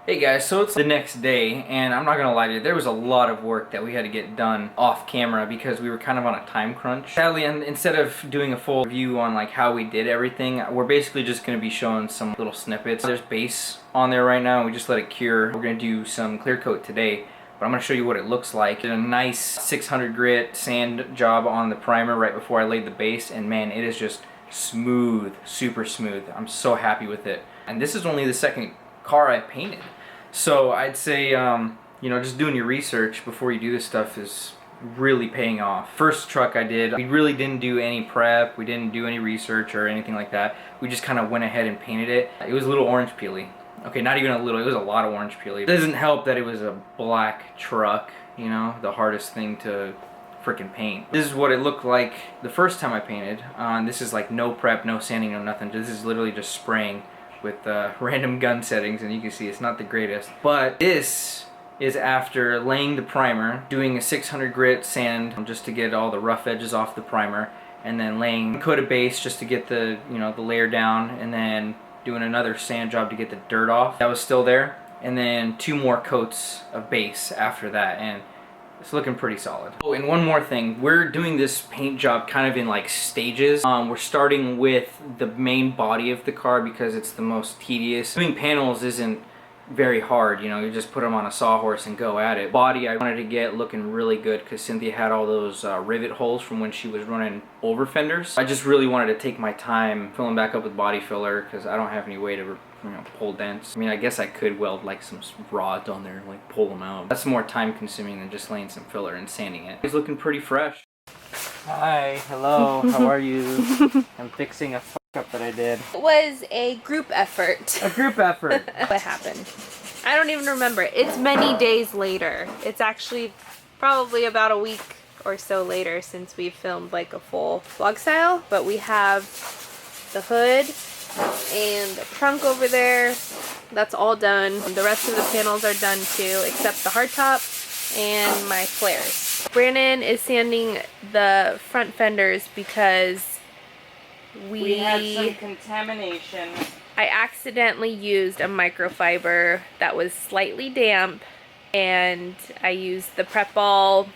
Hey guys, so it's the next day, and I'm not gonna lie to you, there was a lot of work that we had to get done off camera because we were kind of on a time crunch. Sadly, instead of doing a full review on like how we did everything, we're basically just gonna be showing some little snippets. There's base on there right now, and we just let it cure. We're gonna do some clear coat today, but I'm gonna show you what it looks like. Did a nice 600 grit sand job on the primer right before I laid the base, and man, it is just smooth, super smooth. I'm so happy with it. And this is only the second car I painted. So I'd say, you know, just doing your research before you do this stuff is really paying off. First truck I did, we really didn't do any prep, we didn't do any research or anything like that. We just kind of went ahead and painted it. It was a little orange peely. Okay, not even a little, it was a lot of orange peely. It doesn't help that it was a black truck, you know, the hardest thing to freaking paint. This is what it looked like the first time I painted. This is like no prep, no sanding, no nothing. This is literally just spraying with random gun settings, and you can see it's not the greatest. But this is after laying the primer, doing a 600 grit sand just to get all the rough edges off the primer, and then laying a coat of base just to get the, you know, the layer down, and then doing another sand job to get the dirt off that was still there, and then 2 more coats of base after that, and it's looking pretty solid. Oh, and one more thing. We're doing this paint job kind of in like stages. We're starting with the main body of the car because it's the most tedious. Doing panels isn't very hard, you know, you just put them on a sawhorse and go at it. Body I wanted to get looking really good because Cynthia had all those rivet holes from when she was running over fenders. I just really wanted to take my time filling back up with body filler because I don't have any way to, you know, pull dents. I mean, I guess I could weld like some rods on there and like pull them out. That's more time consuming than just laying some filler and sanding it. It's looking pretty fresh. Hi, hello, how are you? I'm fixing a up that I did. It was a group effort. A group effort. What happened? I don't even remember. It's many days later. It's actually probably about a week or so later since we filmed like a full vlog style. But we have the hood and the trunk over there. That's all done. The rest of the panels are done too, except the hardtop and my flares. Brandon is sanding the front fenders because we had some contamination. I accidentally used a microfiber that was slightly damp, and I used the Prep Ball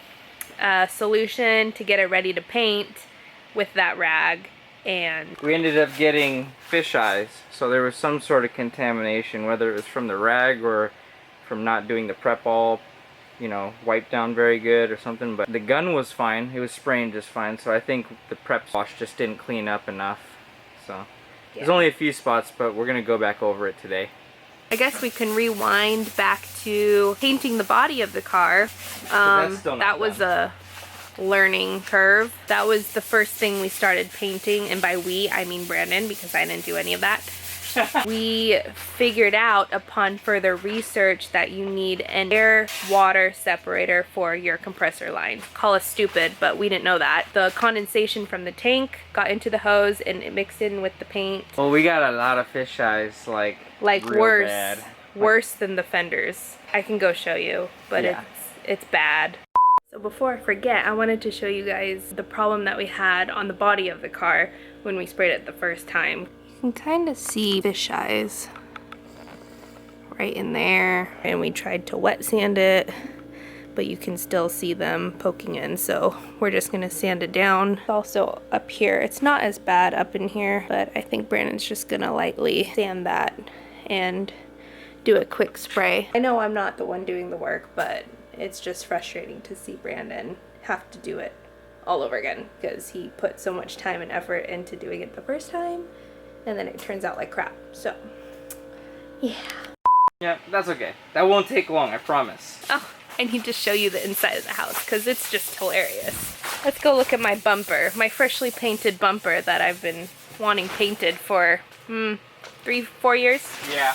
solution to get it ready to paint with that rag, and we ended up getting fish eyes. So there was some sort of contamination, whether it was from the rag or from not doing the Prep Ball, you know, wiped down very good or something. But the gun was fine, it was spraying just fine, so I think the prep wash just didn't clean up enough. So yeah. There's only a few spots, but we're gonna go back over it today. I guess we can rewind back to painting the body of the car. That was a learning curve. That was the first thing we started painting, and by we I mean Brandon, because I didn't do any of that. We figured out upon further research that you need an air water separator for your compressor line. Call us stupid, but we didn't know that. The condensation from the tank got into the hose and it mixed in with the paint. Well, we got a lot of fish eyes, like worse bad. Worse than the fenders. I can go show you, but yeah, it's bad. So before I forget, I wanted to show you guys the problem that we had on the body of the car when we sprayed it the first time. You can kind of see fish eyes right in there, and we tried to wet sand it, but you can still see them poking in, so we're just gonna sand it down. Also up here, it's not as bad up in here, but I think Brandon's just gonna lightly sand that and do a quick spray. I know I'm not the one doing the work, but it's just frustrating to see Brandon have to do it all over again because he put so much time and effort into doing it the first time, and then it turns out like crap. So yeah. Yeah, that's okay. That won't take long, I promise. Oh, I need to show you the inside of the house because it's just hilarious. Let's go look at my bumper, my freshly painted bumper that I've been wanting painted for 3-4 years. Yeah.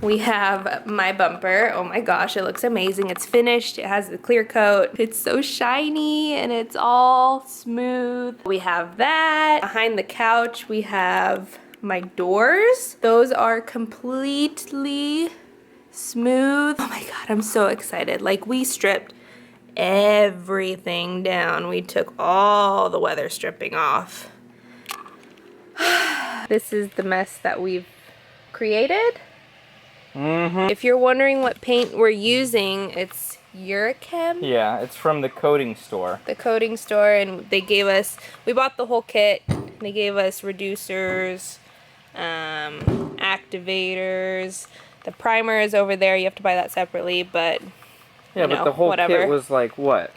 We have my bumper. Oh my gosh, it looks amazing. It's finished. It has the clear coat. It's so shiny and it's all smooth. We have that. Behind the couch, we have my doors. Those are completely smooth. Oh my God, I'm so excited. Like, we stripped everything down. We took all the weather stripping off. This is the mess that we've created. If you're wondering what paint we're using, it's Urichem. Yeah, it's from the coating store. The coating store, and they gave us, we bought the whole kit. They gave us reducers, activators. The primer is over there. You have to buy that separately, but yeah, but the whole kit was like what?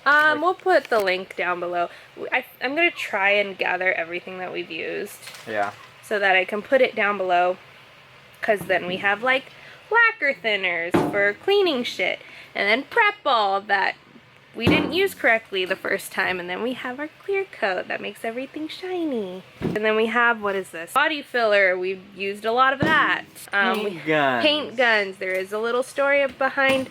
We'll put the link down below. I'm gonna try and gather everything that we've used. Yeah. So that I can put it down below, because then we have like lacquer thinners for cleaning shit, and then prep ball that we didn't use correctly the first time, and then we have our clear coat that makes everything shiny, and then we have, what is this, body filler. We've used a lot of that. Paint guns. There is a little story behind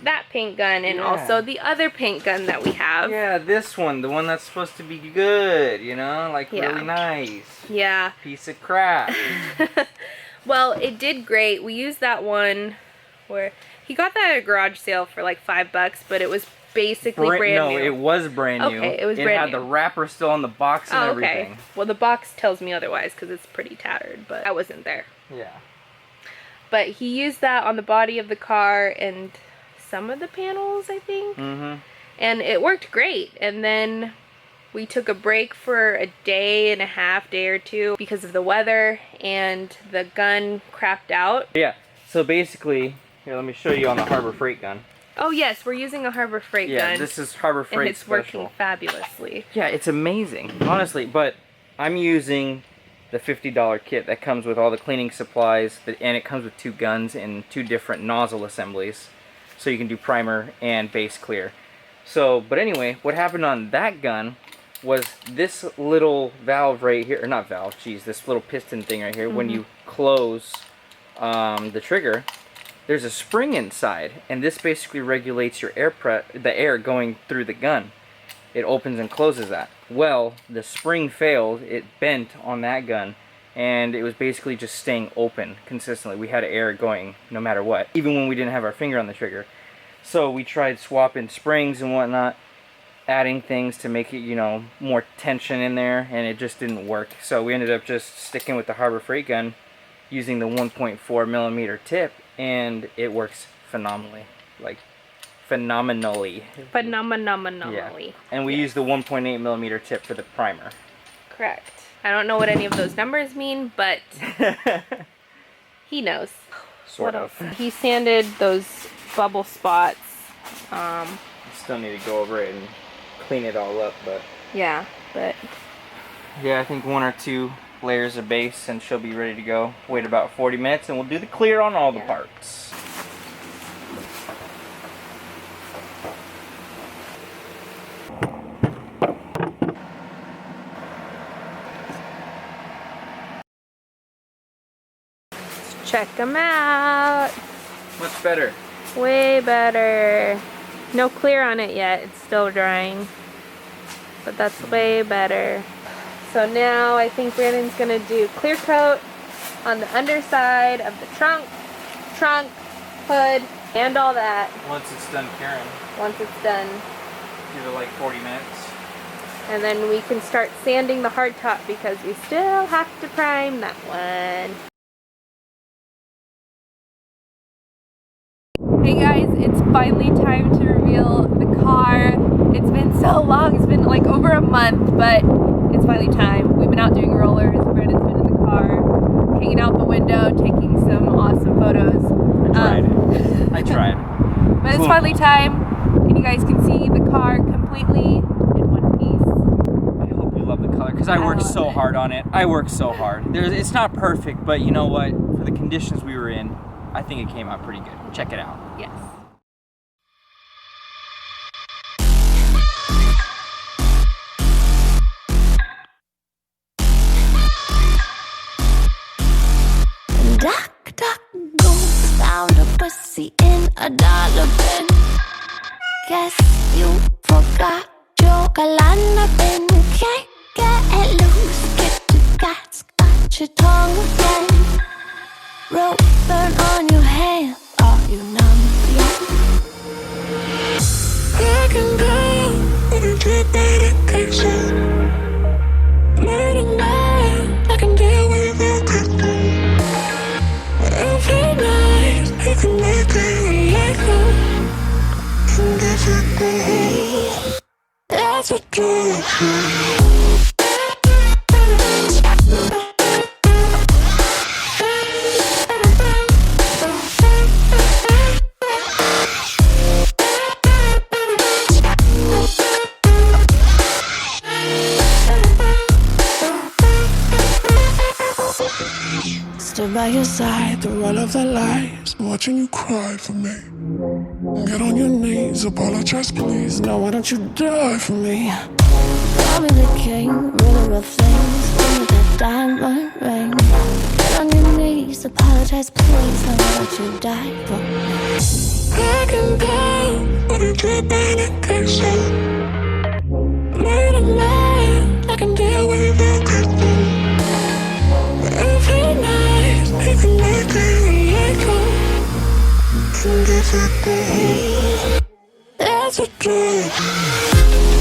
that paint gun, and also the other paint gun that we have. Yeah, this one, the one that's supposed to be good, you know, like really nice. Yeah. Piece of crap. Well, it did great. We used that one where he got that at a garage sale for like $5, but it was basically brand new. No, it was brand new. Okay, it was brand new. It had the wrapper still on the box and everything. Okay. Well, the box tells me otherwise because it's pretty tattered, but I wasn't there. Yeah. But he used that on the body of the car and some of the panels, I think. And it worked great. And then we took a break for a day and a half, day or two, because of the weather, and the gun crapped out. Yeah, so basically, here, let me show you on the Harbor Freight gun. Oh yes, we're using a Harbor Freight gun. Yeah, this is Harbor Freight and it's special. working fabulously. Yeah, it's amazing, honestly, but I'm using the $50 kit that comes with all the cleaning supplies, and it comes with 2 guns and 2 different nozzle assemblies, so you can do primer and base clear. So, but anyway, what happened on that gun was this little valve right here, or not valve, geez, this little piston thing right here, when you close the trigger, there's a spring inside, and this basically regulates your the air going through the gun. It opens and closes that. Well, the spring failed, it bent on that gun, and it was basically just staying open consistently. We had air going no matter what, even when we didn't have our finger on the trigger. So we tried swapping springs and whatnot, adding things to make it, you know, more tension in there, and it just didn't work. So we ended up just sticking with the Harbor Freight gun, using the 1.4mm tip, and it works phenomenally. Like, phenomenally. Phenomenally. Yeah. And we use the 1.8mm tip for the primer. Correct. I don't know what any of those numbers mean, but he knows. Sort of. He sanded those bubble spots. Still need to go over it and clean it all up, but yeah, but yeah, I think 1 or 2 layers of base and she'll be ready to go. Wait about 40 minutes and we'll do the clear on all the parts. Check them out. Much better. Way better. No clear on it yet. It's still drying. But that's way better. So now I think Brandon's going to do clear coat on the underside of the trunk, hood, and all that. Once it's done curing. Once it's done. Give it like 40 minutes. And then we can start sanding the hard top because we still have to prime that one. Hey guys, it's finally time to reveal the car. It's been so long, it's been like over a month, but it's finally time. We've been out doing rollers, Brandon's been in the car, hanging out the window, taking some awesome photos. I tried. But it's finally time, and you guys can see the car completely in one piece. I hope you love the color, because I worked so hard on it. I worked so hard. It's not perfect, but you know what? For the conditions we were in, I think it came out pretty good. Check it out. Yes. Duck, duck, goose found a pussy in a dollar bin. Guess you forgot your galana bin. Can't get loose, get your guts, got your tongue again. Rope burn on your hand, are you numb yet? I can go, I can take medication. Morning man, I can deal with it. That's what you stood by your side through all of the lies, watching you cry for me. Get on your knees, apologize please. No, why don't you die for me? Call me the king, really real things. Give me that diamond ring. Get on your knees, apologize please. No, why don't you die for me? I can go, but it's your medication. Late at night, I can deal with everything. Every night, you can make me like that's what you